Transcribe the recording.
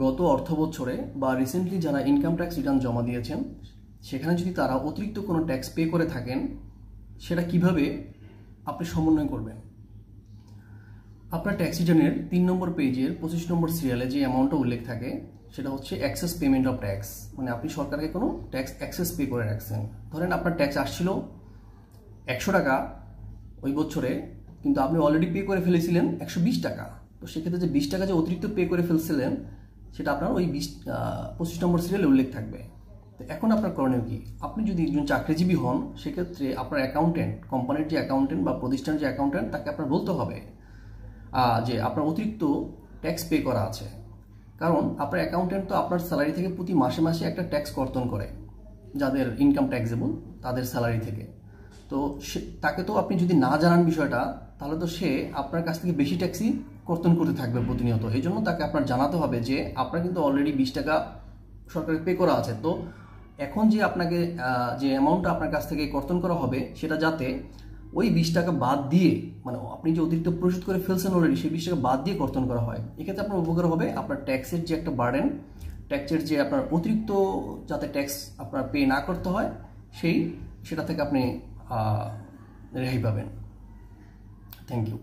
গত অর্থ বছরে বা রিসেন্টলি যারা ইনকাম ট্যাক্স রিটার্ন জমা দিয়েছেন সেখানে যদি তারা অতিরিক্ত কোনো ট্যাক্স পে করে থাকেন সেটা কিভাবে আপনি সমন্বয় করবেন। আপনার ট্যাক্স রিটার্নের 3 নম্বর পেজের 25 নম্বর সিরিয়ালে যে অ্যামাউন্টটা উল্লেখ থাকে সেটা হচ্ছে এক্সেস পেমেন্ট অফ ট্যাক্স, মানে আপনি সরকারকে কোনো ট্যাক্স এক্সেস পে করে রাখছেন। ধরেন আপনার ট্যাক্স আসছিল 100 টাকা ওই বছরে, কিন্তু আপনি অলরেডি পে করে ফেলেছিলেন 120 টাকা। তো সেক্ষেত্রে যে 20 টাকা যে অতিরিক্ত পে করে ফেলছিলেন সেটা আপনার ওই 25 নম্বর সিরিয়ালে উল্লেখ থাকবে। তো এখন আপনার করণীয় কি? আপনি যদি একজন চাকরিজীবী হন সেক্ষেত্রে আপনার অ্যাকাউন্টেন্ট, কোম্পানির যে অ্যাকাউন্টেন্ট বা প্রতিষ্ঠানের যে অ্যাকাউন্টেন্ট, তাকে আপনার বলতে হবে যে আপনার অতিরিক্ত ট্যাক্স পে করা আছে। কারণ আপনার অ্যাকাউন্টেন্ট তো আপনার স্যালারি থেকে প্রতি মাসে মাসে একটা ট্যাক্স কর্তন করে, যাদের ইনকাম ট্যাক্সেবল তাদের স্যালারি থেকে। তো তাকে তো আপনি যদি না জানান বিষয়টা, তাহলে তো সে আপনার কাছ থেকে বেশি ট্যাক্সই কর্তন করতে থাকবে প্রতিনিয়ত। এই জন্য তাকে আপনার জানাতে হবে যে আপনার কিন্তু অলরেডি 20 টাকা সরকারের পে করা আছে। তো এখন যে আপনাকে যে অ্যামাউন্টটা আপনার কাছ থেকে কর্তন করা হবে সেটা যাতে ওই 20 টাকা বাদ দিয়ে, মানে আপনি যে অতিরিক্ত পরিশোধ করে ফেলছেন অলরেডি, সেই 20 টাকা বাদ দিয়ে কর্তন করা হয়। এক্ষেত্রে আপনার উপকার হবে, আপনার ট্যাক্সের যে একটা বার্ডেন, ট্যাক্সের যে আপনার অতিরিক্ত যাতে ট্যাক্স আপনার পে না করতে হয় সেটা থেকে আপনি রেহাই পাবেন। Thank you.